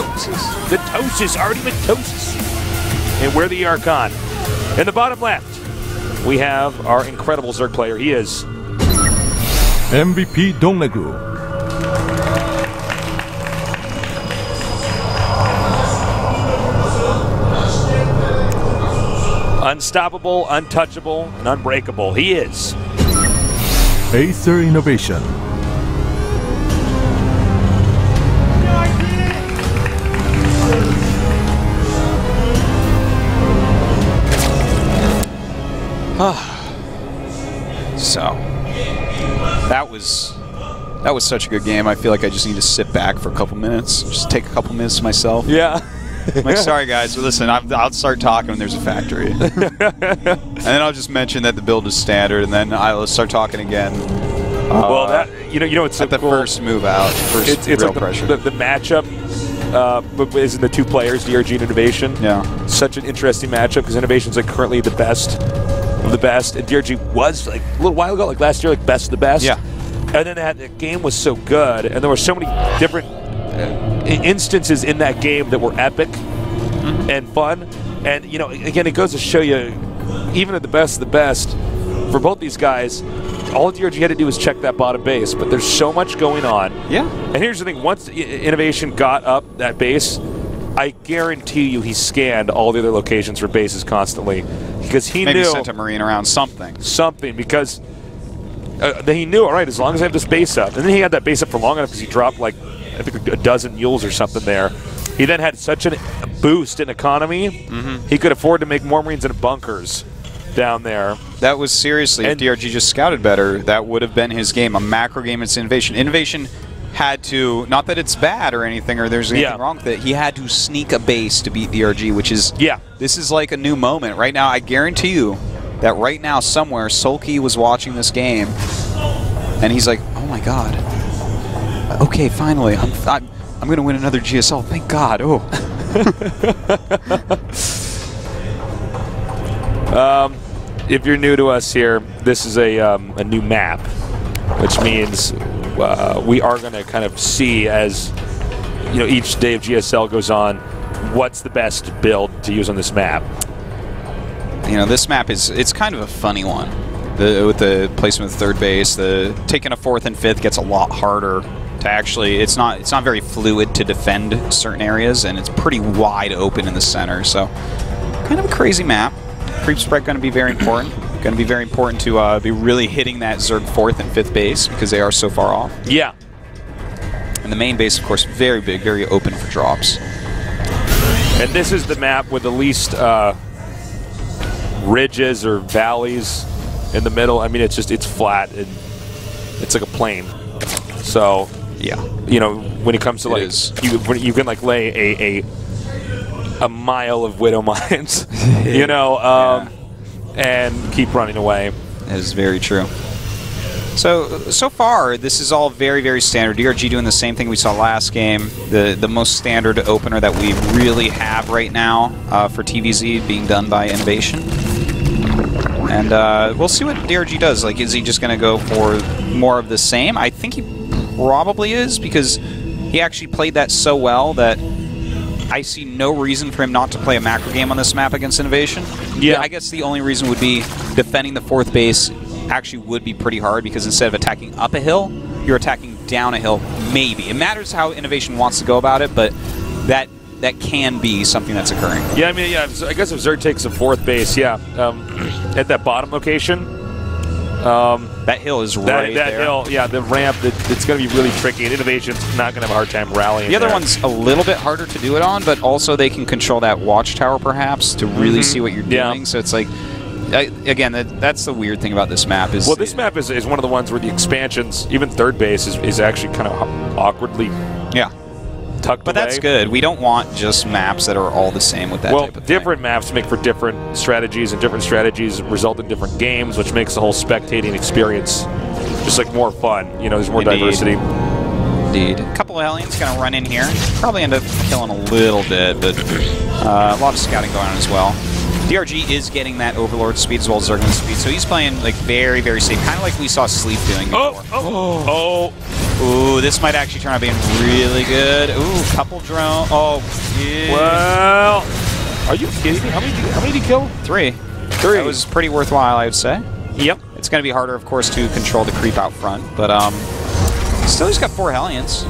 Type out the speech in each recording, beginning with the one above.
Mitosis. The Tosis, already Mitosis. And we're the Archon. In the bottom left, we have our incredible Zerg player. He is MVP DongRaeGu. unstoppable, untouchable, and unbreakable. He is Acer Innovation. So that was such a good game. I feel like I just need to sit back for a couple minutes, just take a couple minutes to myself. Yeah. I'm like, sorry guys, but listen, I'll start talking when there's a factory, and then I'll just mention that the build is standard, and then I'll start talking again. Well, that you know it's so at the cool. first move out, it's real like pressure. The matchup is in the two players, DRG and Innovation. Yeah, such an interesting matchup because Innovation's like currently the best of the best, and DRG was like a little while ago, like last year, like best of the best. Yeah, and then that game was so good, and there were so many different instances in that game that were epic and fun. And you know, again, it goes to show you, even at the best of the best, for both these guys, all DRG had to do was check that bottom base. But there's so much going on. Yeah. And here's the thing: once Innovation got up that base, I guarantee you he scanned all the other locations for bases constantly because he maybe knew sent a Marine around something because he knew, all right, as long as I have this base up. And then he had that base up for long enough because he dropped like I think a dozen mules or something there. He then had such a boost in economy, he could afford to make more Marines in bunkers down there. That was seriously, if DRG just scouted better, that would have been his game. A macro game, it's Innovation. Innovation had to, not that it's bad or anything, or there's anything wrong with it, he had to sneak a base to beat DRG, which is, this is like a new moment. Right now, I guarantee you that right now somewhere, Sulky was watching this game, and he's like, oh my god, okay, finally, I'm going to win another GSL, thank god, oh. If you're new to us here, this is a new map, which means we are going to kind of see as each day of GSL goes on, what's the best build to use on this map. This map it's kind of a funny one. With the placement of third base, taking a fourth and fifth gets a lot harder to actually. It's not very fluid to defend certain areas, and it's pretty wide open in the center. So, kind of a crazy map. Creep spread going to be very important. Going to be very important to be really hitting that Zerg fourth and fifth base because they are so far off. Yeah. And the main base, of course, very big, very open for drops. And this is the map with the least ridges or valleys in the middle. I mean, it's flat and it's like a plain. So yeah, when it comes to like you can like lay a mile of widow mines, and keep running away. That is very true. So far, this is all very, very standard. DRG doing the same thing we saw last game. The most standard opener that we really have right now for TVZ being done by Innovation. And we'll see what DRG does. Like, is he just going to go for more of the same? I think he probably is, because he actually played that so well that I see no reason for him not to play a macro game on this map against Innovation. Yeah, I guess the only reason would be defending the fourth base actually would be pretty hard, because instead of attacking up a hill, you're attacking down a hill, maybe. It matters how Innovation wants to go about it, but that can be something that's occurring. Yeah, I mean, I guess if Zerg takes a fourth base, at that bottom location, that hill is right there. That hill, the ramp, it's going to be really tricky, and Innovation's not going to have a hard time rallying. The other one's a little bit harder to do it on, but also they can control that watchtower, perhaps, to really see what you're doing. So it's like, again, that's the weird thing about this map. Well, this map is one of the ones where the expansions, even third base, is actually kind of awkwardly tucked but away. That's good. We don't want just maps that are all the same with that type of different maps make for different strategies, and different strategies result in different games, which makes the whole spectating experience just like more fun. There's more diversity. Indeed. A couple of Hellions going to run in here. Probably end up killing a little bit, but a lot of scouting going on as well. DRG is getting that Overlord speed as well as Zerglin speed, so he's playing like very, very safe, kind of like we saw Sleep doing before. Ooh, this might actually turn out being really good. Ooh, couple drone. Oh, yeah. Well, are you kidding me? How many did he kill? 3. That was pretty worthwhile, I would say. Yep. It's going to be harder, of course, to control the creep out front, but still he's got 4 Hellions.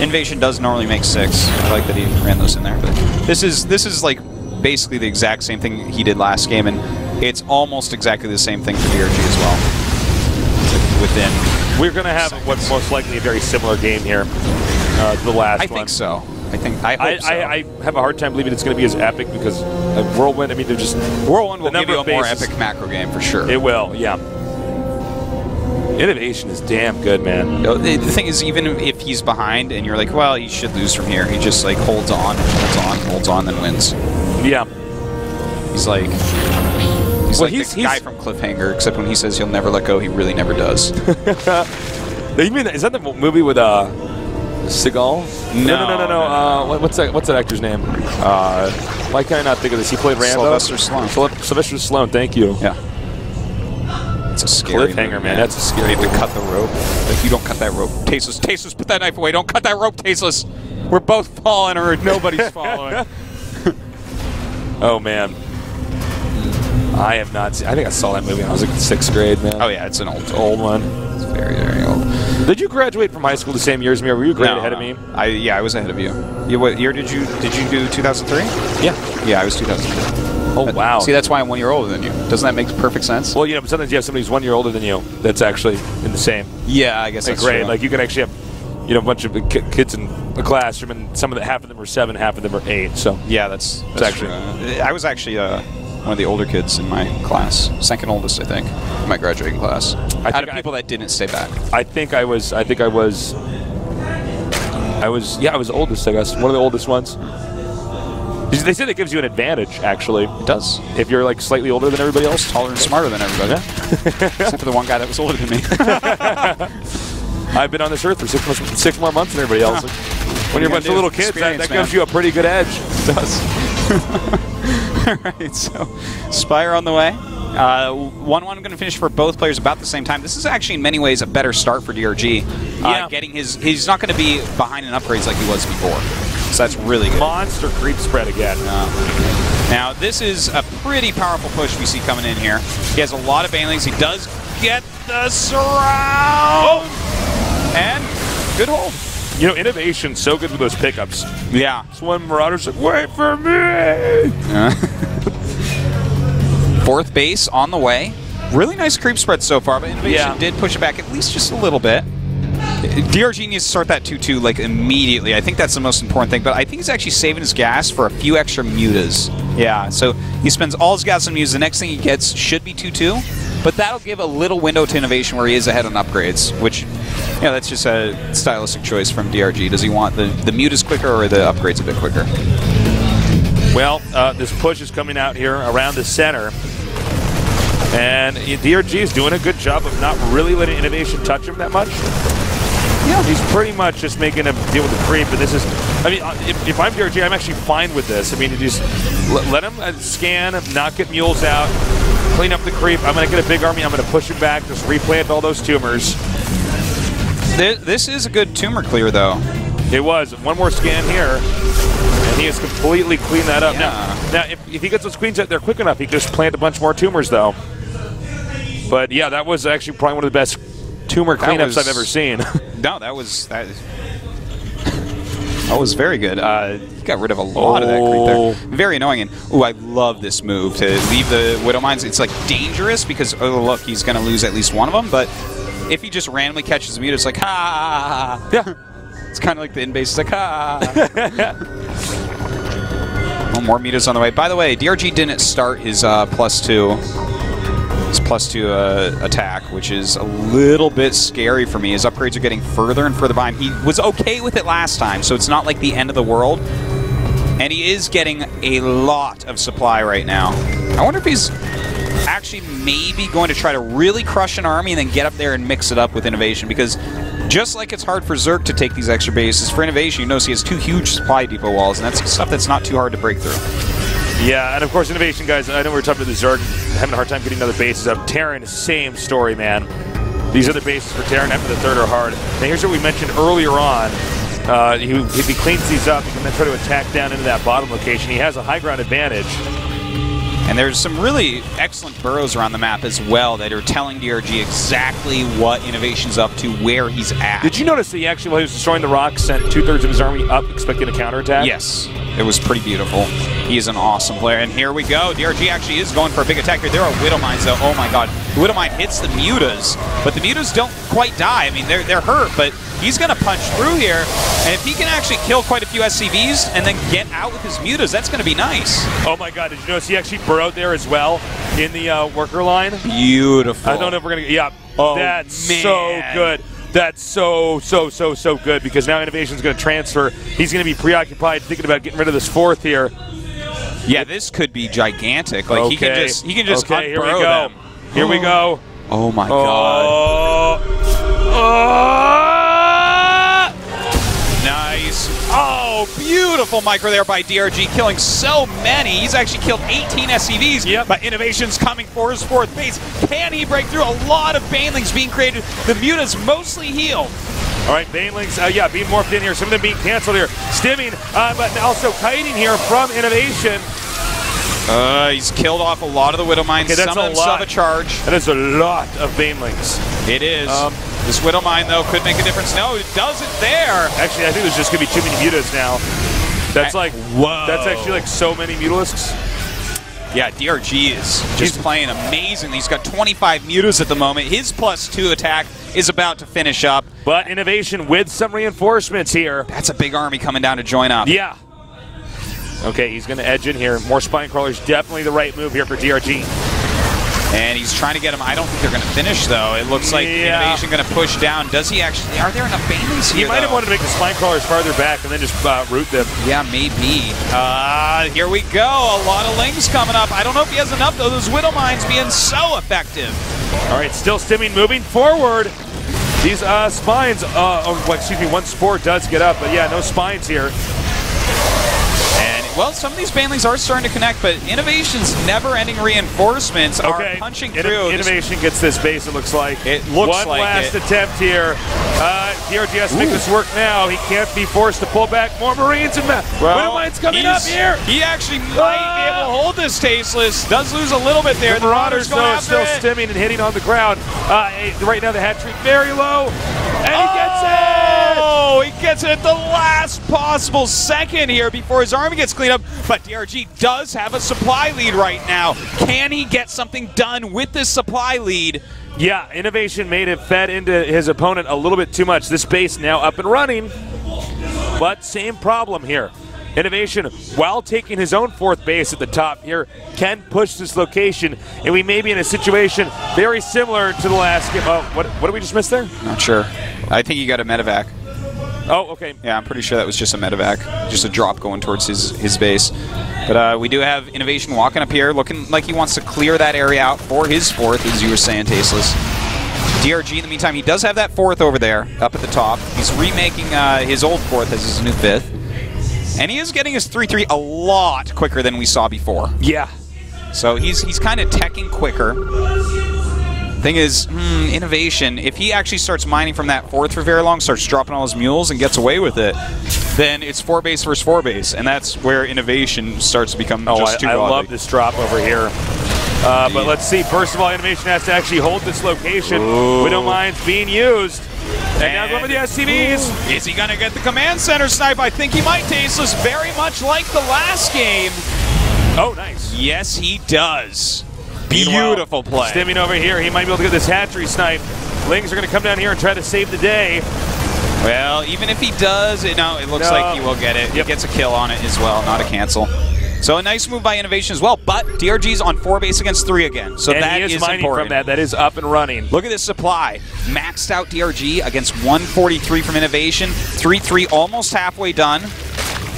Invasion does normally make 6. I like that he ran those in there, but this is like basically the exact same thing he did last game, and it's almost exactly the same thing for DRG as well. It's like within. We're going to have what's most likely a very similar game here to the last one. I think so. I hope so. I have a hard time believing it's going to be as epic because Whirlwind, I mean, they're just... Whirlwind will give you a more epic macro game for sure. It will, yeah. Innovation is damn good, man. The thing is, even if he's behind and you're like, well, he should lose from here, he just like holds on, then wins. Yeah. He's like the guy from Cliffhanger, except when he says he'll never let go, he really never does. You mean, is that the movie with Seagal? No. What's that actor's name? Why can I not think of this? He played Rambo. Sylvester Stallone. Sylvester Stallone. Thank you. Yeah. It's a scary Cliffhanger, movie, man. That's a scary. You have to cut the rope. If you don't cut that rope, Tasteless, put that knife away. Don't cut that rope, Tasteless. We're both falling, or nobody's following. Oh man. I have not seen. I think I saw that movie when I was like in 6th grade, man. Oh yeah, it's an old one. It's very, very old. Did you graduate from high school the same year as me, or were you a grade ahead of me? I was ahead of you. What year did you do 2003? Yeah. Yeah, I was 2003. Oh wow. See, that's why I'm 1 year older than you. Doesn't that make perfect sense? Well, but sometimes you have somebody who's 1 year older than you that's actually in the same. Yeah, I guess that's grade. true. Like you can actually have, a bunch of kids in a classroom, and half of them are 7, half of them are 8. So yeah, that's actually. I was actually one of the older kids in my class, second oldest, I think, in my graduating class. Out of people that didn't stay back. I was oldest, I guess. One of the oldest ones. They said it gives you an advantage, actually. It does. If you're like slightly older than everybody else. Taller and smarter than everybody. Except for the one guy that was older than me. I've been on this earth for 6 more months than everybody else. When you're a bunch of little kids, that gives you a pretty good edge. It does. All right, so Spire on the way. 1-1 going to finish for both players about the same time. This is actually in many ways a better start for DRG. He's not going to be behind in upgrades like he was before. So that's really good. Monster creep spread again. Now, this is a pretty powerful push we see coming in here. He has a lot of banelings. He does get the surround! And good hold. Innovation's so good with those pickups. Yeah. This one Marauder's like, wait for me! 4th base on the way. Really nice creep spread so far, but Innovation did push it back at least just a little bit. DRG needs to start that 2-2 like immediately. I think that's the most important thing, but I think he's actually saving his gas for a few extra mutas. Yeah, so he spends all his gas on mutas. The next thing he gets should be 2-2, but that'll give a little window to Innovation where he is ahead on upgrades, which, that's just a stylistic choice from DRG. Does he want the mutas quicker or the upgrades a bit quicker? Well, this push is coming out here around the center, and DRG is doing a good job of not really letting Innovation touch him that much. Yeah, he's pretty much just making him deal with the creep, but this is, if I'm DRG, I'm actually fine with this. You just let him scan, not get mules out, clean up the creep. I'm going to get a big army, I'm going to push him back, just replant all those tumors. This is a good tumor clear, though. It was. One more scan here, and he has completely cleaned that up. Yeah. Now if he gets those queens out there quick enough, he can just plant a bunch more tumors, though. But yeah, that was actually probably one of the best tumor cleanups I've ever seen. No, that was very good. He got rid of a lot of that creep there. Very annoying. And I love this move to leave the Widow Mines. It's like dangerous because look, he's going to lose at least one of them. But if he just randomly catches the mute, it's like ha. Yeah, it's kind of like the in base. It's like ha. Well, more mutas on the way. By the way, DRG didn't start his +2. +2 attack, which is a little bit scary for me. His upgrades are getting further and further behind. He was okay with it last time, so it's not like the end of the world. And he is getting a lot of supply right now. I wonder if he's actually maybe going to try to really crush an army and then get up there and mix it up with Innovation, because just like it's hard for Zerg to take these extra bases, for Innovation, you notice he has 2 huge supply depot walls, and that's stuff that's not too hard to break through. Yeah, and of course, Innovation, guys, I know we were talking about the Zerg having a hard time getting other bases up. Terran, same story, man. These other bases for Terran after the third are hard. Now here's what we mentioned earlier on. If he cleans these up, he can then try to attack down into that bottom location. He has a high ground advantage. And there's some really excellent burrows around the map as well that are telling DRG exactly what Innovation's up to, where he's at. Did you notice that he actually, while he was destroying the rocks, sent 2/3 of his army up expecting a counterattack? Yes. It was pretty beautiful. He is an awesome player. And here we go. DRG actually is going for a big attack here. There are Widow Mines, though. Oh, my God. The Widow Mine hits the Mutas, but the Mutas don't quite die. I mean, they're hurt, but he's going to punch through here. And if he can actually kill quite a few SCVs and then get out with his Mutas, that's going to be nice. Oh, my God. Did you notice he actually burrowed there as well in the worker line? Beautiful. I don't know if we're going to... Yeah. Oh, that's man. so good. That's so good because now Innovation's going to transfer. He's going to be preoccupied thinking about getting rid of this fourth here. Yeah, this could be gigantic. Like he can just okay, here we unburrow go. them. Here we go. Oh my God. Nice. Oh, beautiful micro there by DRG, killing so many. He's actually killed 18 SCVs. Yep. But Innovation's coming for his fourth base. Can he break through? A lot of Banelings being created. The Mutas mostly healed. All right, Banelings, yeah, being morphed in here. Some of them being canceled here. Stimming, but also kiting here from Innovation. He's killed off a lot of the Widow Mines. Okay, that's some of them still have a charge. That is a lot of Banelings. It is. This Widow Mine, though, could make a difference. No, it doesn't there. Actually, I think there's just going to be too many Mutas now. That's whoa. That's actually like so many Mutalisks. Yeah, DRG is just playing amazing. He's got 25 Mutas at the moment. His +2 attack is about to finish up. But Innovation with some reinforcements here. That's a big army coming down to join up. Yeah. Okay, he's going to edge in here. More Spine Crawlers, definitely the right move here for DRG. And he's trying to get him. I don't think they're going to finish, though. It looks like Innovation going to push down. Does he actually? Are there enough Banelings here, He might have wanted to make the Spine Crawlers farther back and then just root them. Yeah, maybe. Here we go. A lot of Lings coming up. I don't know if he has enough, though. Those Widow Mines being so effective. All right, still stimming, moving forward. These spines, one Spore does get up, but yeah, no spines here. Well, some of these Banelings are starting to connect, but Innovation's never-ending reinforcements are punching through. Innovation gets this base, it looks like. It looks One like last attempt here. DRG has to make this work now. He can't be forced to pull back. More Marines and Widow Mines coming up here. He actually might be able to hold this Tasteless. Does lose a little bit there. The Marauders, though, still stimming and hitting on the ground. Right now, the hat trick very low. And he gets it! Oh, he gets it at the last possible second here before his army gets cleaned up. But DRG does have a supply lead right now. Can he get something done with this supply lead? Yeah, Innovation made it fed into his opponent a little bit too much. This base now up and running, but same problem here. Innovation, while taking his own fourth base at the top here, can push this location, and we may be in a situation very similar to the last game. Oh, what did we just miss there? Not sure. I think he got a medevac. Oh, okay. Yeah, I'm pretty sure that was just a medevac. Just a drop going towards his base. But we do have Innovation walking up here, looking like he wants to clear that area out for his fourth, as you were saying, Tasteless. DRG, in the meantime, he does have that fourth over there, up at the top. He's remaking his old fourth as his new fifth. And he is getting his 3-3 a lot quicker than we saw before. Yeah. So he's kind of teching quicker. Thing is, Innovation, if he actually starts mining from that fourth for very long, starts dropping all his mules and gets away with it, then it's 4-base versus 4-base, and that's where Innovation starts to become just too I godly. love this drop over here. But let's see. First of all, Innovation has to actually hold this location. Widow Mines being used. And now going with the SCVs. Is he going to get the command center snipe? I think he might. Tasteless, very much like the last game. Oh, nice. Yes, he does. Beautiful play. Stimming over here. He might be able to get this hatchery snipe. Lings are going to come down here and try to save the day. Well, even if he does, it looks like he will get it. Yep. He gets a kill on it as well, not a cancel. So a nice move by Innovation as well, but DRG's on 4-base against 3 again. So that is mining important. From that. That is up and running. Look at this supply. Maxed out DRG against 143 from Innovation. 3-3 almost halfway done.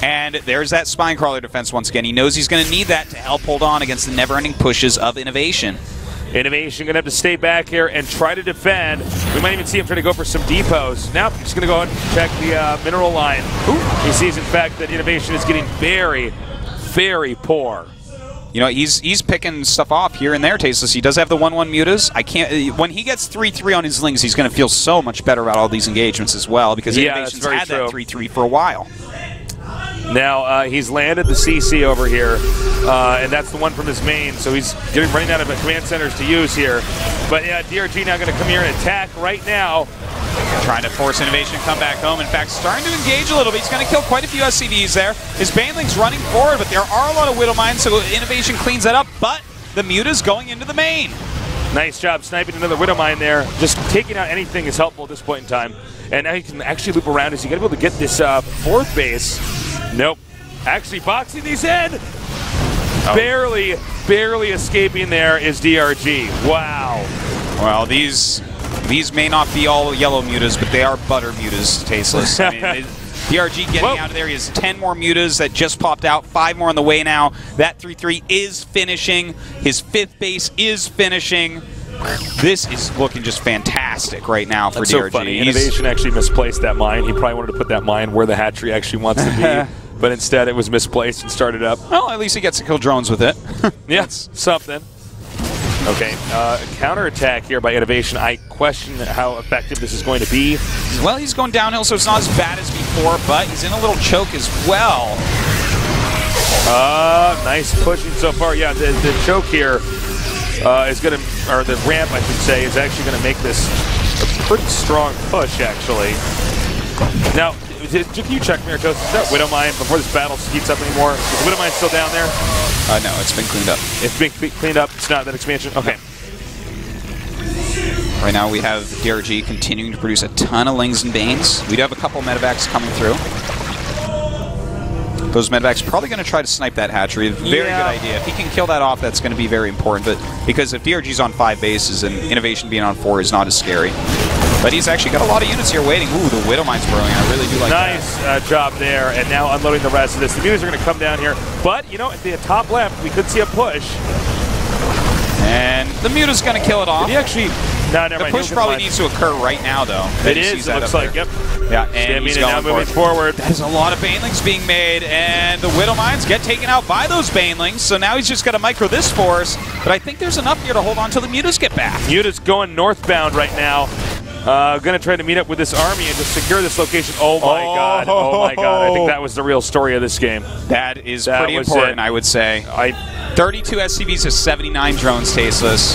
And there's that Spine Crawler defense once again. He knows he's going to need that to help hold on against the never-ending pushes of Innovation. Innovation going to have to stay back here and try to defend. We might even see him try to go for some depots. Now he's going to go and check the mineral line. He sees, in fact, that Innovation is getting very, very poor. you know, he's picking stuff off here and there, Tasteless. He does have the 1-1 mutas. I can't. When he gets 3-3 on his Lings, he's going to feel so much better about all these engagements as well, because Innovation's had that 3-3 for a while. Now, he's landed the CC over here, and that's the one from his main, so he's running out of command centers to use here. But yeah, DRG now going to come here and attack right now. Trying to force Innovation to come back home. In fact, starting to engage a little bit. He's going to kill quite a few SCVs there. His Baneling's running forward, but there are a lot of Widow Mines, so Innovation cleans that up, but the Muta's going into the main. Nice job sniping another Widow Mine there. Just taking out anything is helpful at this point in time. And now he can actually loop around. Is he going to be able to get this fourth base? Nope. Actually boxing these in. Oh. Barely escaping there is DRG. Wow. Well, these may not be all yellow mutas, but they are butter mutas, Tasteless. I mean, DRG getting out of there. He has 10 more mutas that just popped out, 5 more on the way now. That 3-3 is finishing. His 5th base is finishing. This is looking just fantastic right now for DRG. So funny. Innovation actually misplaced that mine. He probably wanted to put that mine where the hatchery actually wants to be, but instead it was misplaced and started up. Well, at least he gets to kill drones with it. Yeah, something. Okay, counterattack here by Innovation. I question how effective this is going to be. Well, he's going downhill, so it's not as bad as before, but he's in a little choke as well. Nice pushing so far. Yeah, the choke here is going to, or the ramp, I should say, is actually going to make this a pretty strong push, actually. Now, can you check, Miratos? Is that Widow Mine before this battle heats up anymore? Is the Widow Mine still down there? No, it's been cleaned up. It's been cleaned up. It's not that expansion. Okay. Right now we have DRG continuing to produce a ton of Lings and Banes. We do have a couple medevacs coming through. Those medevacs probably going to try to snipe that hatchery. Very good idea. If he can kill that off, that's going to be very important. But because if DRG's on 5 bases and Innovation being on 4 is not as scary. But he's actually got a lot of units here waiting. Ooh, the Widow Mine's brilliant. I really do like that. Nice job there. And now unloading the rest of this. The mutas are going to come down here. But, you know, at the top left, we could see a push. And the Muta's going to kill it off. Did he actually... No, never mind. The push probably needs to occur right now, though. It is. It looks like, yep. Yeah, and he's now moving forward. There's a lot of Banelings being made, and the Widow Mines get taken out by those Banelings, so now he's just got to micro this force. But I think there's enough here to hold on till the Mutas get back. Mutas going northbound right now. Going to try to meet up with this army and just secure this location. Oh, my God. Oh, my God. I think that was the real story of this game. That is pretty important, I would say. 32 SCVs to 79 drones, Tasteless.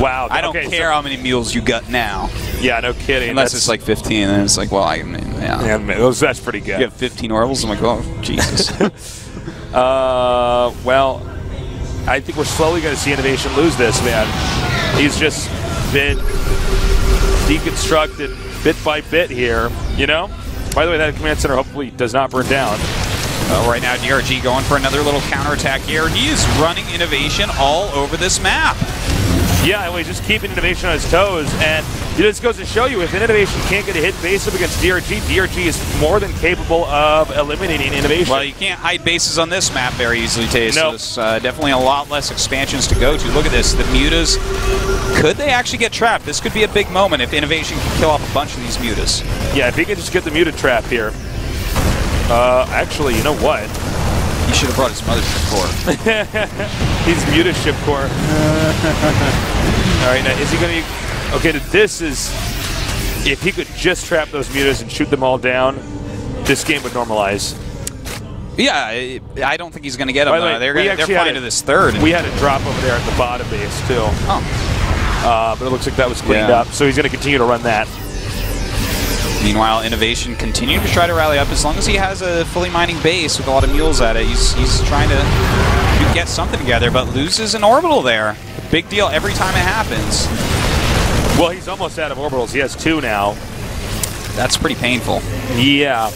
Wow. I don't care how many mules you got now. Yeah, no kidding. Unless it's like 15, and it's like, well, yeah. That's pretty good. You have 15 orbitals? I'm like, oh, Jesus. Well, I think we're slowly going to see Innovation lose this, man. He's just been deconstructed bit by bit here, you know? By the way, that command center hopefully does not burn down. Right now, DRG going for another little counterattack here. He is running Innovation all over this map. Yeah, well, he's just keeping Innovation on his toes, and this goes to show you, if Innovation can't get a hit base up against DRG, DRG is more than capable of eliminating Innovation. Well, you can't hide bases on this map very easily, Tasteless. Nope. Definitely a lot less expansions to go to. Look at this, the Mutas. Could they actually get trapped? This could be a big moment if Innovation can kill off a bunch of these Mutas. Yeah, if he can just get the Muta trap here. Actually, you know what? He should have brought his mothership core. He's Mutaship core. All right, now is he going to... Okay, this is... If he could just trap those Mutas and shoot them all down, this game would normalize. Yeah, I don't think he's going to get them. They're flying to this third. We had a drop over there at the bottom base, too. Oh. But it looks like that was cleaned up, so he's going to continue to run that. Meanwhile, Innovation continuing to try to rally up. As long as he has a fully mining base with a lot of mules at it, he's trying to get something together, but loses an orbital there. Big deal every time it happens. Well, he's almost out of orbitals. He has 2 now. That's pretty painful. Yeah.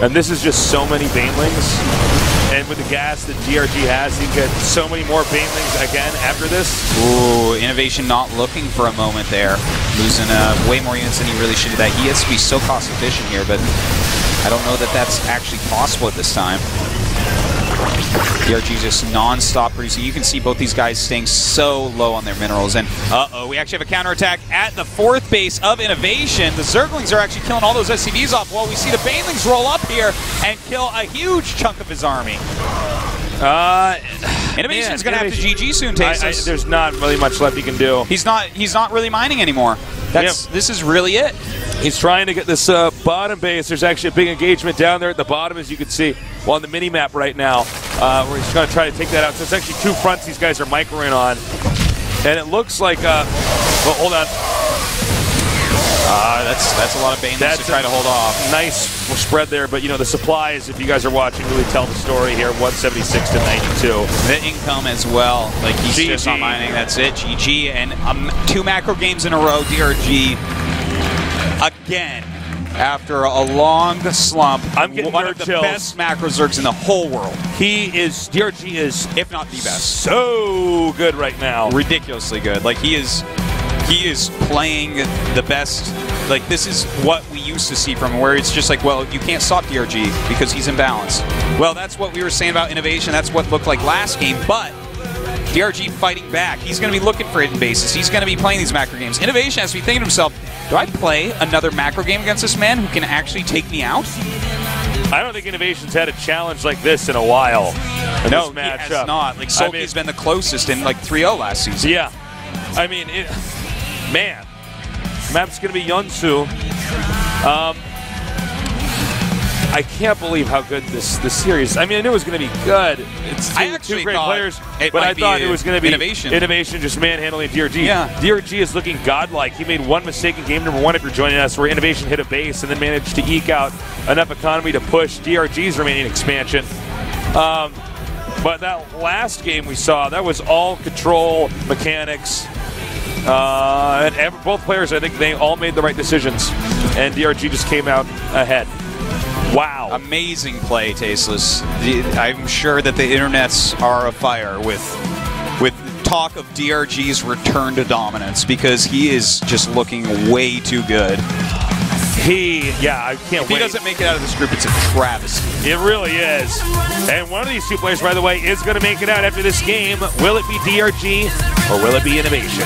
And this is just so many Banelings. And with the gas that DRG has, he can get so many more Banelings again after this. Ooh, Innovation not looking for a moment there. Losing way more units than he really should do that. He has to be so cost efficient here, but I don't know that that's actually possible at this time. DRG just non-stop producing. You can see both these guys staying so low on their minerals. And uh-oh, we actually have a counterattack at the 4th base of Innovation. The Zerglings are actually killing all those SCVs off while we see the Banelings roll up here and kill a huge chunk of his army. Innovation's going to have to GG soon, Tasteless. There's not really much left he can do. He's not really mining anymore. This is really it. He's trying to get this bottom base. There's actually a big engagement down there at the bottom, as you can see, well, on the mini-map right now, where he's going to try to take that out. So it's actually 2 fronts these guys are microing on. And it looks like, well, hold on. That's a lot of Banelings to try to hold off. Nice spread there, but, you know, the supplies, if you guys are watching, really tell the story here, 176 to 92. The income as well. Like, he's just not mining. That's it. GG. And 2 macro games in a row, DRG. Again, after a long slump, I'm getting one of the best macro Zergs in the whole world. DRG is, if not the best, so good right now. Ridiculously good. Like, he is playing the best. Like, this is what we used to see from him, where it's just like, well, you can't stop DRG because he's imbalanced. Well, that's what we were saying about Innovation. That's what looked like last game, but DRG fighting back. He's going to be looking for hidden bases. He's going to be playing these macro games. Innovation has to be thinking to himself, do I play another macro game against this man who can actually take me out? I don't think Innovation's had a challenge like this in a while. No, he has not. Like, Sulky's been the closest in like 3-0 last season. Yeah. I mean, man, map's going to be Yunsu. I can't believe how good this series. I mean, I knew it was going to be good. It's two great players, but I thought it was going to be Innovation just manhandling DRG. Yeah. DRG is looking godlike. He made one mistake in game number 1, if you're joining us, where Innovation hit a base and then managed to eke out enough economy to push DRG's remaining expansion. But that last game we saw, that was all control, mechanics, and both players, I think they all made the right decisions, and DRG just came out ahead. Wow. Amazing play, Tasteless. I'm sure that the internets are afire with talk of DRG's return to dominance, because he is just looking way too good. I can't wait. If he doesn't make it out of this group, it's a travesty. It really is. And one of these 2 players, by the way, is going to make it out after this game. Will it be DRG or will it be Innovation?